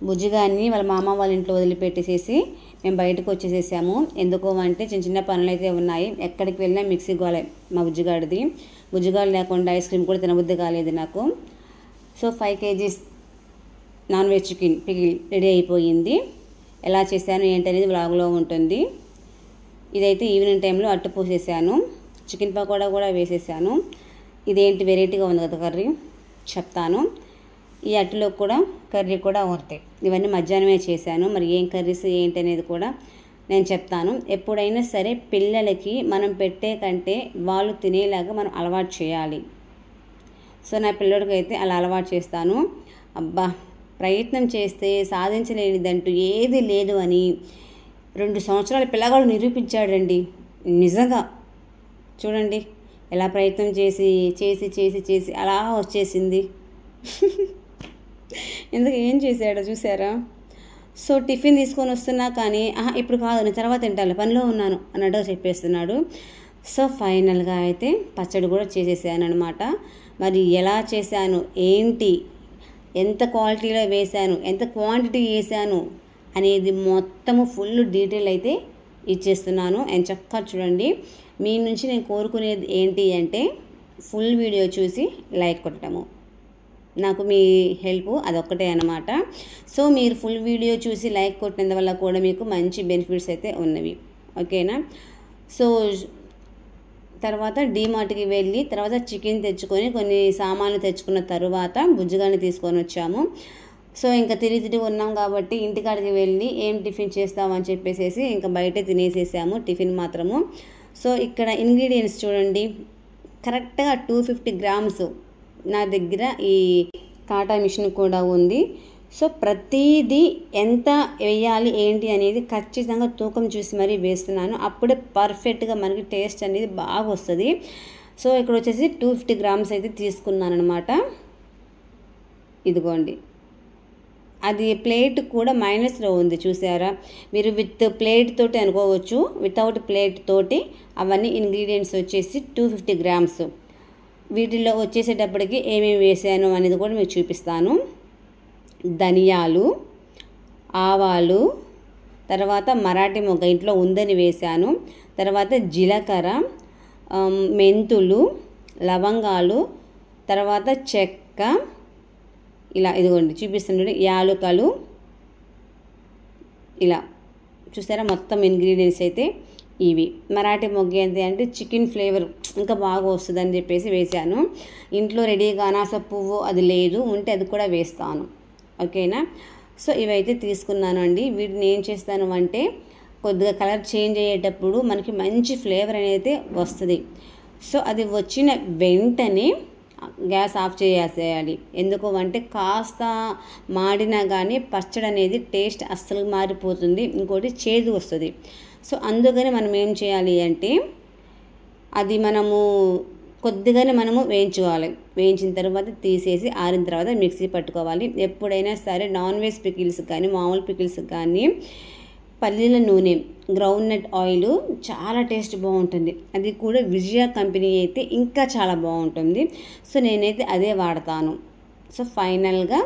బుజ్జిగాన్ని వాళ్ళ మామ వాళ్ళ ఇంట్లో వదిలిపెట్టేసేసి మేము బయటకు వచ్చేసేసాము. ఎందుకో అంటే చిన్న చిన్న పనులు అయితే ఉన్నాయి. ఎక్కడికి వెళ్ళినా మిక్సీ గోలే మా బుజ్జిగాడు లేకుండా ఐస్ క్రీమ్ కూడా తినబుద్ధి కాలేదు నాకు. So 5 kgs non veg chicken pickle ready అయిపోయింది. ఎలా చేశాను ఏంటనేది వ్లాగ్లో ఉంటుంది. ఇదైతే ఈవినింగ్ టైంలో అట్టు పోసేసాను. చికెన్ పకోడా కూడా వేసేసాను. ఇదేంటి వెరైటీగా ఉంది కదా కర్రీ చెప్తాను. ఈ అట్టులో కూడా కర్రీ కూడా అవుతాయి. ఇవన్నీ మధ్యాహ్నమే చేశాను. మరి ఏం కర్రీస్ ఏంటి అనేది కూడా నేను చెప్తాను. ఎప్పుడైనా సరే పిల్లలకి మనం పెట్టే కంటే వాళ్ళు తినేలాగా మనం అలవాటు చేయాలి. సో నా పిల్లడికి అయితే అలా అలవాటు చేస్తాను. అబ్బా, ప్రయత్నం చేస్తే సాధించలేనిదంటూ ఏది లేదు అని 2 సంవత్సరాల పిల్లగాడు నిరూపించాడండి. నిజంగా చూడండి ఎలా ప్రయత్నం చేసి చేసి చేసి చేసి అలా వచ్చేసింది. ఎందుకు ఏం చేశాడో చూసారా? సో టిఫిన్ తీసుకొని వస్తున్నా కానీ ఇప్పుడు కాదు, నేను తర్వాత తింటాను, పనిలో ఉన్నాను అన్నట్టుగా చెప్పేస్తున్నాడు. సో ఫైనల్గా అయితే పచ్చడి కూడా చేసేసాను అనమాట. మరి ఎలా చేశాను ఏంటి, ఎంత క్వాలిటీలో వేశాను, ఎంత క్వాంటిటీ వేసాను అనేది మొత్తము ఫుల్ డీటెయిల్ అయితే ఇచ్చేస్తున్నాను. అండ్ చక్కగా చూడండి. మీ నుంచి నేను కోరుకునేది ఏంటి అంటే ఫుల్ వీడియో చూసి లైక్ కొట్టడము. నాకు మీ హెల్ప్ అదొక్కటే అన్నమాట. సో మీరు ఫుల్ వీడియో చూసి లైక్ కొట్టినందువల్ల కూడా మీకు మంచి బెనిఫిట్స్ అయితే ఉన్నవి. ఓకేనా? సో తర్వాత డీమార్ట్కి వెళ్ళి తర్వాత చికెన్ తెచ్చుకొని కొన్ని సామాన్లు తెచ్చుకున్న తర్వాత బుజ్జిగాన్ని తీసుకొని వచ్చాము. సో ఇంకా తిరిగి ఉన్నాం కాబట్టి ఇంటికాడికి వెళ్ళి ఏం టిఫిన్ చేస్తామని చెప్పేసి ఇంకా బయటే తినేసేసాము టిఫిన్ మాత్రము. సో ఇక్కడ ఇంగ్రీడియంట్స్ చూడండి, కరెక్ట్గా 250 grams. నా దగ్గర ఈ కాటా మిషన్ కూడా ఉంది. సో ప్రతిదీ ఎంత వేయాలి ఏంటి అనేది ఖచ్చితంగా తూకం చూసి మరీ వేస్తున్నాను. అప్పుడే పర్ఫెక్ట్గా మనకి టేస్ట్ అనేది బాగా వస్తుంది. సో ఇక్కడ వచ్చేసి 250 grams అయితే తీసుకున్నాను అనమాట. ఇదిగోండి, అది ప్లేట్ కూడా మైనస్లో ఉంది చూసారా? మీరు విత్ ప్లేట్ తోటి అనుకోవచ్చు, వితౌట్ ప్లేట్ తోటి అవన్నీ ఇంగ్రీడియంట్స్ వచ్చేసి 250 grams. వీటిల్లో వచ్చేసేటప్పటికి ఏమేమి వేసాను అనేది కూడా మీకు చూపిస్తాను. ధనియాలు, ఆవాలు, తర్వాత మరాఠీ మొగ్గ ఇంట్లో ఉందని వేశాను, తర్వాత జీలకర్ర, మెంతులు, లవంగాలు, తర్వాత చెక్క, ఇలా ఇదిగోండి చూపిస్తుండే యాలకులు, ఇలా చూసారా? మొత్తం ఇంగ్రీడియంట్స్ అయితే ఇవి. మరాఠీ మొగ్గ ఏంటి అంటే చికెన్ ఫ్లేవర్ ఇంకా బాగా వస్తుందని చెప్పేసి వేసాను. ఇంట్లో రెడీగా అనాస పువ్వు అది లేదు, ఉంటే అది కూడా వేస్తాను. ఓకేనా? సో ఇవైతే తీసుకున్నాను అండి. వీటిని ఏం చేస్తాను అంటే కొద్దిగా కలర్ చేంజ్ అయ్యేటప్పుడు మనకి మంచి ఫ్లేవర్ అనేది వస్తుంది. సో అది వచ్చిన వెంటనే గ్యాస్ ఆఫ్ చేసేయాలి. ఎందుకు అంటే కాస్త మాడినా కానీ పచ్చడి అనేది టేస్ట్ అస్సలు మారిపోతుంది, ఇంకోటి చేదు వస్తుంది. సో అందుకని మనం ఏం చేయాలి అంటే అది మనము కొద్దిగానే మనము వేయించుకోవాలి. వేయించిన తర్వాత తీసేసి ఆరిన తర్వాత మిక్సీ పట్టుకోవాలి. ఎప్పుడైనా సరే నాన్ వెజ్ పికిల్స్ కానీ మామూలు పికిల్స్ కానీ పల్లీల నూనె, గ్రౌండ్ నట్ ఆయిల్ చాలా టేస్ట్ బాగుంటుంది. అది కూడా విజయ కంపెనీ అయితే ఇంకా చాలా బాగుంటుంది. సో నేనైతే అదే వాడతాను. సో ఫైనల్గా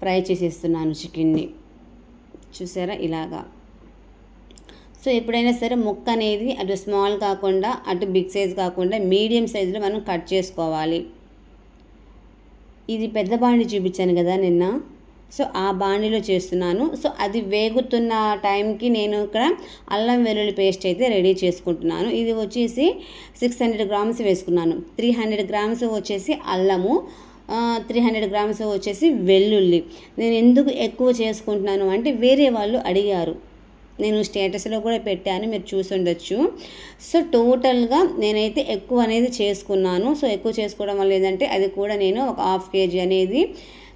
ఫ్రై చేసేస్తున్నాను చికెన్ని. చూసారా ఇలాగా? సో ఎప్పుడైనా సరే ముక్క అనేది అటు స్మాల్ కాకుండా అటు బిగ్ సైజ్ కాకుండా మీడియం సైజులో మనం కట్ చేసుకోవాలి. ఇది పెద్ద బాండి చూపించాను కదా నిన్న, సో ఆ బాండిలో చేస్తున్నాను. సో అది వేగుతున్న టైంకి నేను ఇక్కడ అల్లం వెల్లుల్లి పేస్ట్ అయితే రెడీ చేసుకుంటున్నాను. ఇది వచ్చేసి 600 grams వేసుకున్నాను. 300 grams వచ్చేసి అల్లము, 300 grams వచ్చేసి వెల్లుల్లి. నేను ఎందుకు ఎక్కువ చేసుకుంటున్నాను అంటే వేరే వాళ్ళు అడిగారు, నేను స్టేటస్లో కూడా పెట్టాను, మీరు చూసి ఉండొచ్చు. సో టోటల్గా నేనైతే ఎక్కువ అనేది చేసుకున్నాను. సో ఎక్కువ చేసుకోవడం వల్ల ఏంటంటే అది కూడా నేను ఒక 1/2 kg అనేది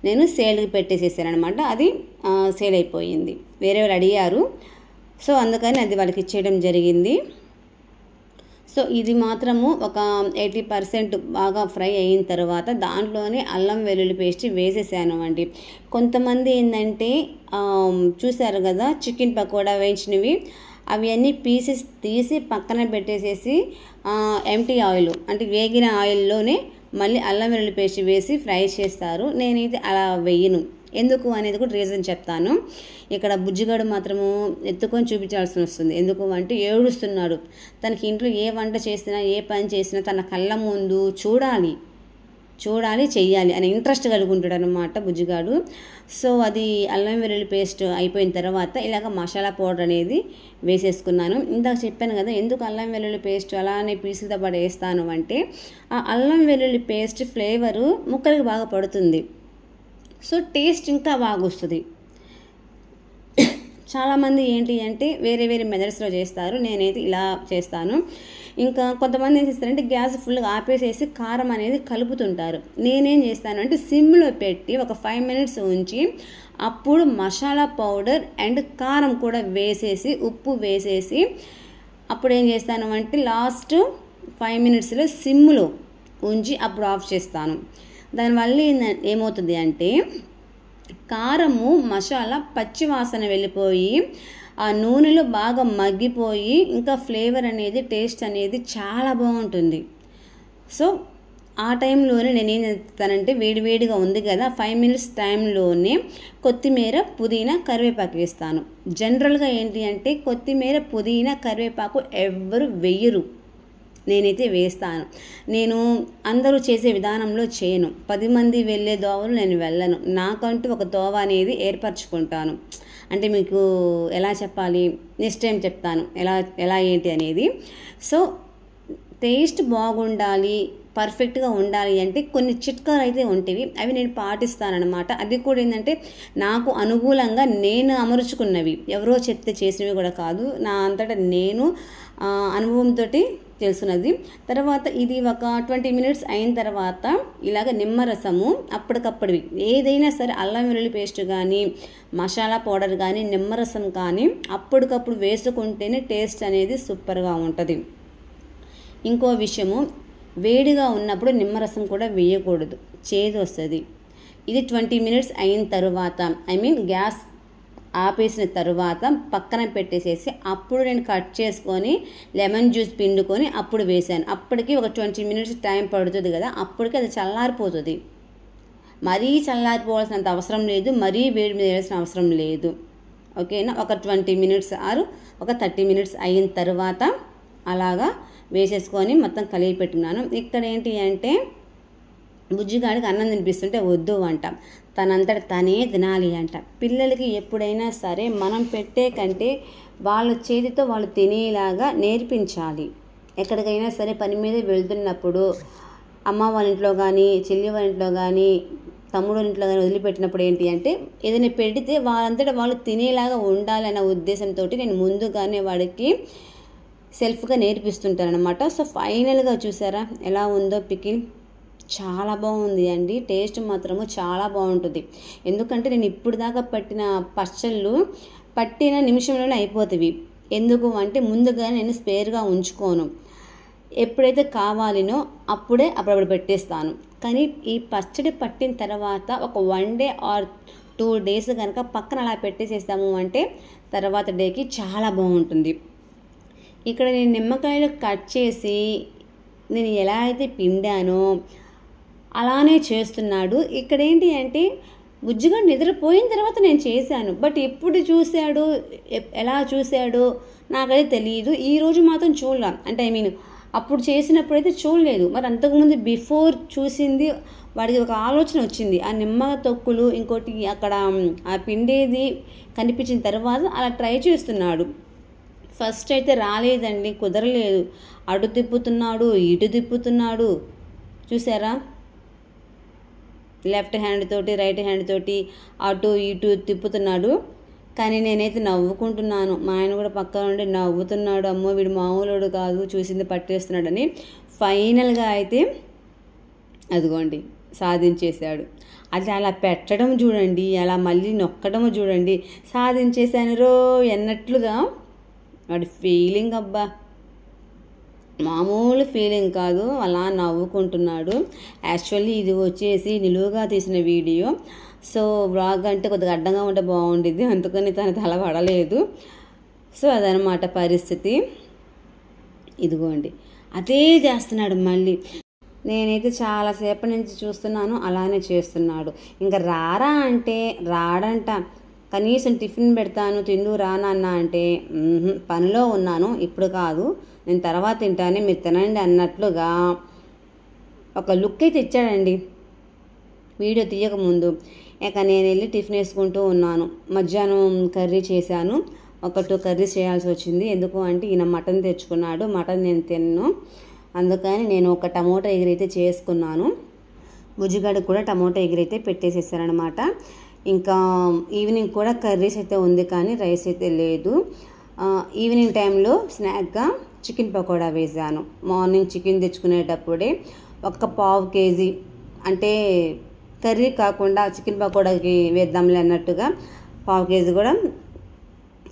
నేను సేల్కి పెట్టేసేసాను అనమాట. అది సేల్ అయిపోయింది, వేరే వాళ్ళు అడిగారు. సో అందుకని అది వాళ్ళకి ఇచ్చేయడం జరిగింది. సో ఇది మాత్రము ఒక 80% బాగా ఫ్రై అయిన తర్వాత దాంట్లోనే అల్లం వెల్లుల్లి పేస్ట్ వేసేసాను అండి. కొంతమంది ఏంటంటే చూసారు కదా చికెన్ పకోడా వేయించినవి, అవి అన్నీ పీసెస్ తీసి పక్కన పెట్టేసేసి ఎంటీ ఆయిల్ అంటే వేగిన ఆయిల్లోనే మళ్ళీ అల్లం వెల్లుల్లి పేస్ట్ వేసి ఫ్రై చేస్తారు. నేనైతే అలా వేయను. ఎందుకు అనేది కూడా రీజన్ చెప్తాను. ఇక్కడ బుజ్జిగాడు మాత్రము ఎత్తుకొని చూపించాల్సి వస్తుంది. ఎందుకు అంటే ఏడుస్తున్నాడు. తనకి ఇంట్లో ఏ వంట చేసినా ఏ పని చేసినా తన కళ్ళ ముందు చూడాలి చెయ్యాలి అనే ఇంట్రెస్ట్ కలిగి ఉంటాడు అనమాట బుజ్జిగాడు. సో అది అల్లం వెల్లుల్లి పేస్ట్ అయిపోయిన తర్వాత ఇలాగ మసాలా పౌడర్ అనేది వేసేసుకున్నాను. ఇందాక చెప్పాను కదా ఎందుకు అల్లం వెల్లుల్లి పేస్ట్ అలానే పీసులతో పాటు వేస్తాను అంటే ఆ అల్లం వెల్లుల్లి పేస్ట్ ఫ్లేవరు ముక్కలకి బాగా పడుతుంది. సో టేస్ట్ ఇంకా బాగా వస్తుంది. చాలామంది ఏంటి అంటే వేరే వేరే మెథడ్స్లో చేస్తారు. నేనైతే ఇలా చేస్తాను. ఇంకా కొంతమంది ఏం చేస్తారంటే గ్యాస్ ఫుల్గా ఆపేసేసి కారం అనేది కలుపుతుంటారు. నేనేం చేస్తాను అంటే సిమ్లో పెట్టి ఒక 5 minutes ఉంచి అప్పుడు మసాలా పౌడర్ అండ్ కారం కూడా వేసేసి ఉప్పు వేసేసి అప్పుడు ఏం చేస్తాను అంటే లాస్ట్ 5 minutesలో సిమ్లో ఉంచి అప్పుడు ఆఫ్ చేస్తాను. దానివల్ల ఏమవుతుంది అంటే కారము మసాలా పచ్చి వాసన వెళ్ళిపోయి ఆ నూనెలో బాగా మగ్గిపోయి ఇంకా ఫ్లేవర్ అనేది టేస్ట్ అనేది చాలా బాగుంటుంది. సో ఆ టైంలోనే నేనేం చేస్తానంటే వేడివేడిగా ఉంది కదా 5 minutes టైంలోనే కొత్తిమీర పుదీనా కరివేపాకు వేస్తాను. జనరల్గా ఏంటి అంటే కొత్తిమీర పుదీనా కరివేపాకు ఎవ్వరు వెయ్యరు, నేనైతే వేస్తాను. నేను అందరూ చేసే విధానంలో చేయను. 10 మంది వెళ్ళే దోవలు నేను వెళ్ళను. నాకంటూ ఒక దోవ అనేది ఏర్పరచుకుంటాను. అంటే మీకు ఎలా చెప్పాలి, నెక్స్ట్ టైం చెప్తాను ఎలా ఏంటి అనేది. సో టేస్ట్ బాగుండాలి, పర్ఫెక్ట్గా ఉండాలి అంటే కొన్ని చిట్కాలు అయితే ఉంటాయి. అవి నేను పాటిస్తానన్నమాట. అది కూడా ఏంటంటే నాకు అనుకూలంగా నేను అమర్చుకున్నవి, ఎవరో చెప్తే చేసినవి కూడా కాదు. నా అంతటా నేను అనుభవంతో తెలుసున్నది. తర్వాత ఇది ఒక 20 minutes అయిన తర్వాత ఇలాగ నిమ్మరసము అప్పటికప్పుడువి ఏదైనా సరే అల్లం వెల్లుల్లి పేస్ట్ కానీ మసాలా పౌడర్ కానీ నిమ్మరసం కానీ అప్పటికప్పుడు వేసుకుంటేనే టేస్ట్ అనేది సూపర్గా ఉంటుంది. ఇంకో విషయము, వేడిగా ఉన్నప్పుడు నిమ్మరసం కూడా వేయకూడదు, చేదు వస్తుంది. ఇది 20 minutes అయిన తర్వాత గ్యాస్ ఆపేసిన తర్వాత పక్కన పెట్టేసేసి అప్పుడు నేను కట్ చేసుకొని లెమన్ జ్యూస్ పిండుకొని అప్పుడు వేసాను. అప్పటికి ఒక 20 minutes టైం పడుతుంది కదా, అప్పటికి అది చల్లారిపోతుంది. మరీ చల్లారిపోవాల్సినంత అవసరం లేదు, మరీ వేడి మీద వేయాల్సిన అవసరం లేదు. ఓకేనా, ఒక 20 minutes ఆరు ఒక 30 minutes అయిన తర్వాత అలాగా వేసేసుకొని మొత్తం కలిపి పెట్టుకున్నాను. ఇక్కడ ఏంటి అంటే బుజ్జిగాడికి అన్నం తినిపిస్తుంటే వద్దు అంట, తనంతట తనే తినాలి అంట. పిల్లలకి ఎప్పుడైనా సరే మనం పెట్టే కంటే వాళ్ళ చేతితో వాళ్ళు తినేలాగా నేర్పించాలి. ఎక్కడికైనా సరే పని మీద వెళ్తున్నప్పుడు అమ్మ వాళ్ళ ఇంట్లో కానీ చెల్లి వాళ్ళ ఇంట్లో కానీ తమ్ముడు ఇంట్లో కానీ వదిలిపెట్టినప్పుడు ఏంటి అంటే ఏదైనా పెడితే వాళ్ళంతటా వాళ్ళు తినేలాగా ఉండాలన్న ఉద్దేశంతో నేను ముందుగానే వాడికి సెల్ఫ్గా నేర్పిస్తుంటానమాట. సో ఫైనల్గా చూసారా ఎలా ఉందో పికిల్, చాలా బాగుంది అండి. టేస్ట్ మాత్రము చాలా బాగుంటుంది. ఎందుకంటే నేను ఇప్పుడు దాకా పట్టిన పచ్చళ్ళు పట్టిన నిమిషంలోనే అయిపోతాయి. ఎందుకు అంటే ముందుగా నేను స్పేర్గా ఉంచుకోను, ఎప్పుడైతే కావాలినో అప్పుడప్పుడు పెట్టేస్తాను. కానీ ఈ పచ్చడి పట్టిన తర్వాత ఒక 1 day or 2 days కనుక పక్కన అలా పెట్టేసేస్తాము అంటే తర్వాత డేకి చాలా బాగుంటుంది. ఇక్కడ నేను నిమ్మకాయలు కట్ చేసి నేను ఎలా అయితే పిండానో అలానే చేస్తున్నాడు. ఇక్కడ ఏంటి అంటే బుజ్జిగా నిద్రపోయిన తర్వాత నేను చేశాను, బట్ ఎప్పుడు చూశాడు ఎలా చూశాడో నాకైతే తెలియదు. ఈరోజు మాత్రం చూడలే, అంటే అప్పుడు చేసినప్పుడైతే చూడలేదు. మరి అంతకుముందు బిఫోర్ చూసింది వాడికి ఒక ఆలోచన వచ్చింది. ఆ నిమ్మ తొక్కులు ఇంకోటి అక్కడ ఆ పిండేది కనిపించిన తర్వాత అలా ట్రై చేస్తున్నాడు. ఫస్ట్ అయితే రాలేదండి, కుదరలేదు. అటు తిప్పుతున్నాడు ఇటు తిప్పుతున్నాడు, చూసారా, లెఫ్ట్ హ్యాండ్ తోటి రైట్ హ్యాండ్ తోటి అటు ఇటు తిప్పుతున్నాడు. కానీ నేనైతే నవ్వుకుంటున్నాను. మా ఆయన కూడా పక్కన ఉండి నవ్వుతున్నాడు, అమ్మో వీడు మామూలుడు కాదు, చూసింది పట్టేస్తున్నాడని. ఫైనల్గా అయితే అదిగోండి సాధించేశాడు. అది అలా పెట్టడం చూడండి, అలా మళ్ళీ నొక్కడము చూడండి, సాధించేశాను రో అన్నట్లుగా వాడి ఫీలింగ్, అబ్బా మామూలు ఫీలింగ్ కాదు, అలా నవ్వుకుంటున్నాడు. యాక్చువల్లీ ఇది వచ్చేసి నిలువుగా తీసిన వీడియో. సో వ్లాగ్ అంటే కొద్దిగా అడ్డంగా ఉంటే బాగుండేది, అందుకని తన తల పడలేదు. సో అదనమాట పరిస్థితి. ఇదిగోండి అదే చేస్తున్నాడు మళ్ళీ. నేనైతే చాలాసేపటి నుంచి చూస్తున్నాను, అలానే చేస్తున్నాడు. ఇంకా రారా అంటే రాడంట. కనీసం టిఫిన్ పెడతాను తిందు రానన్నా అంటే పనిలో ఉన్నాను, ఇప్పుడు కాదు, నేను తర్వాత తింటాను, మీరు తినండి అన్నట్లుగా ఒక లుక్ అయితే ఇచ్చాడండి వీడియో తీయకముందు. ఇక నేను వెళ్ళి టిఫిన్ వేసుకుంటూ ఉన్నాను. మధ్యాహ్నం కర్రీ చేశాను, ఒక 2 కర్రీస్ చేయాల్సి వచ్చింది. ఎందుకు అంటే ఈయన మటన్ తెచ్చుకున్నాడు, మటన్ నేను తిన్ను, అందుకని నేను ఒక టమోటా ఎగురైతే చేసుకున్నాను. బుజ్జిగాడికి కూడా టమోటా ఎగురైతే పెట్టేసేసారనమాట. ఇంకా ఈవినింగ్ కూడా కర్రీస్ అయితే ఉంది కానీ రైస్ అయితే లేదు. ఈవినింగ్ టైంలో స్నాక్గా చికెన్ పకోడా వేసాను. మార్నింగ్ చికెన్ తెచ్చుకునేటప్పుడే ఒక 1/2 కేజీ, అంటే కర్రీ కాకుండా చికెన్ పకోడాకి వేద్దాంలే అన్నట్టుగా 1/2 కేజీ కూడా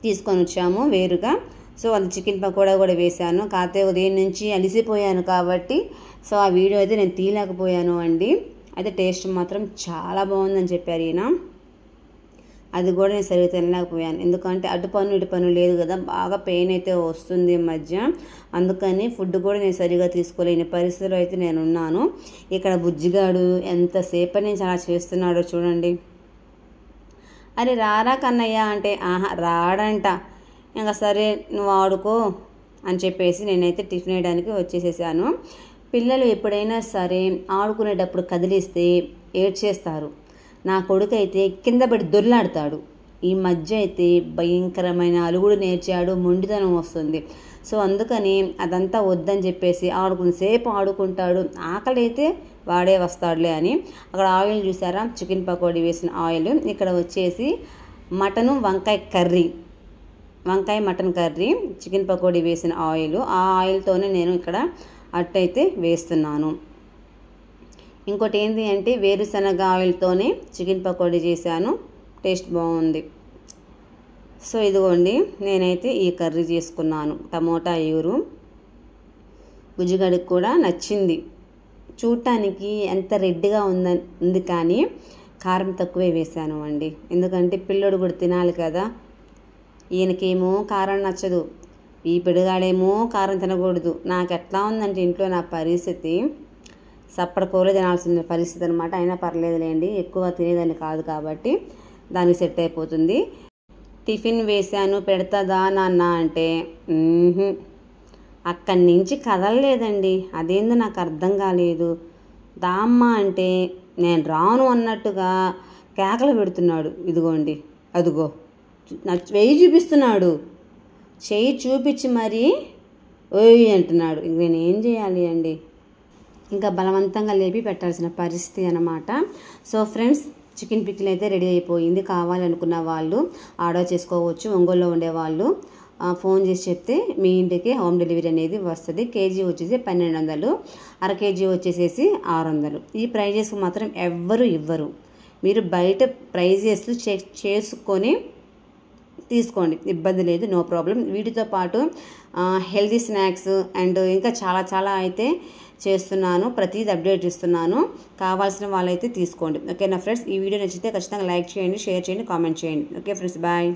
తీసుకొని వచ్చాము వేరుగా. సో అది చికెన్ పకోడా కూడా వేశాను. కాకపోతే ఉదయం నుంచి అలిసిపోయాను కాబట్టి సో ఆ వీడియో అయితే నేను తీయలేకపోయాను అండి. అయితే టేస్ట్ మాత్రం చాలా బాగుందని చెప్పారు ఈయన. అది కూడా నేను సరిగ్గా తినలేకపోయాను, ఎందుకంటే అటు పన్ను ఇటు పన్ను లేదు కదా, బాగా పెయిన్ అయితే వస్తుంది ఈ మధ్య. అందుకని ఫుడ్ కూడా నేను సరిగా తీసుకోలేని పరిస్థితిలో అయితే నేను ఉన్నాను. ఇక్కడ బుజ్జిగాడు ఎంతసేపటి నుంచి అలా చేస్తున్నాడో చూడండి. అరే రారా కన్నయ్య అంటే రాడంట. ఇంకా సరే నువ్వు ఆడుకో అని చెప్పేసి నేనైతే టిఫిన్ వేయడానికి వచ్చేసేసాను. పిల్లలు ఎప్పుడైనా సరే ఆడుకునేటప్పుడు కదిలిస్తే ఏడ్చేస్తారు. నా కొడుకు అయితే కింద పడి దొర్లాడతాడు. ఈ మధ్య అయితే భయంకరమైన అలుగుడు నేర్చాడు, మొండితనం వస్తుంది. సో అందుకని అదంతా వద్దని చెప్పేసి ఆడుకునేసేపు ఆడుకుంటాడు, ఆకలి అయితే వాడే వస్తాడులే అని. అక్కడ ఆయిల్ చూసారా, చికెన్ పకోడీ వేసిన ఆయిల్. ఇక్కడ వచ్చేసి మటను వంకాయ మటన్ కర్రీ, చికెన్ పకోడీ వేసిన ఆయిల్. ఆ ఆయిల్తోనే నేను ఇక్కడ అట్టయితే వేస్తున్నాను. ఇంకోటి ఏంటి అంటే వేరుశనగ ఆయిల్తోనే చికెన్ పకోడీ చేశాను, టేస్ట్ బాగుంది. సో ఇదిగోండి నేనైతే ఈ కర్రీ చేసుకున్నాను, టమోటా ఎగురు. బుజ్జిగాడికి కూడా నచ్చింది. చూడటానికి ఎంత రెడ్గా ఉంది కానీ కారం తక్కువే వేశాను అండి, ఎందుకంటే పిల్లడు కూడా తినాలి కదా. ఈయనకేమో కారం నచ్చదు, ఈ పిడుగాడేమో కారం తినకూడదు. నాకు ఎట్లా ఉందంటే ఇంట్లో నా పరిస్థితి సప్పటికూరలు తినాల్సిన పరిస్థితి అనమాట. అయినా పర్లేదులేండి, ఎక్కువ తినేదాన్ని కాదు కాబట్టి దానికి సెట్ అయిపోతుంది. టిఫిన్ వేశాను, పెడతాదా నాన్న అంటే అక్కడి నుంచి కదలలేదండి. అదేందో నాకు అర్థం కాలేదు. దామ్మ అంటే నేను రాను అన్నట్టుగా కేకలు పెడుతున్నాడు. ఇదిగోండి అదిగో నా చెయ్యి చూపిస్తున్నాడు, చెయ్యి చూపించి మరీ ఓయ్ అంటున్నాడు. ఇంక నేను ఏం చేయాలి అండి, ఇంకా బలవంతంగా లేపి పెట్టాల్సిన పరిస్థితి అన్నమాట. సో ఫ్రెండ్స్, చికెన్ పికిల్ అయితే రెడీ అయిపోయింది. కావాలనుకున్న వాళ్ళు ఆర్డర్ చేసుకోవచ్చు. ఒంగోలులో ఉండేవాళ్ళు ఫోన్ చేసి చెప్తే మీ ఇంటికి హోమ్ డెలివరీ అనేది వస్తుంది. కేజీ వచ్చేసి 1200, అర కేజీ వచ్చేసేసి 600. ఈ ప్రైజెస్ మాత్రం ఎవ్వరు ఇవ్వరు. మీరు బయట ప్రైజెస్ చెక్ చేసుకొని తీసుకోండి, ఇబ్బంది లేదు, నో ప్రాబ్లం. వీటితో పాటు హెల్తీ స్నాక్స్ అండ్ ఇంకా చాలా అయితే చేస్తున్నాను, ప్రతిదీ అప్డేట్ ఇస్తున్నాను. కావాల్సిన వాళ్ళైతే తీసుకోండి. ఓకేనా ఫ్రెండ్స్, ఈ వీడియో నచ్చితే ఖచ్చితంగా లైక్ చేయండి, షేర్ చేయండి, కామెంట్ చేయండి. Okay friends, bye.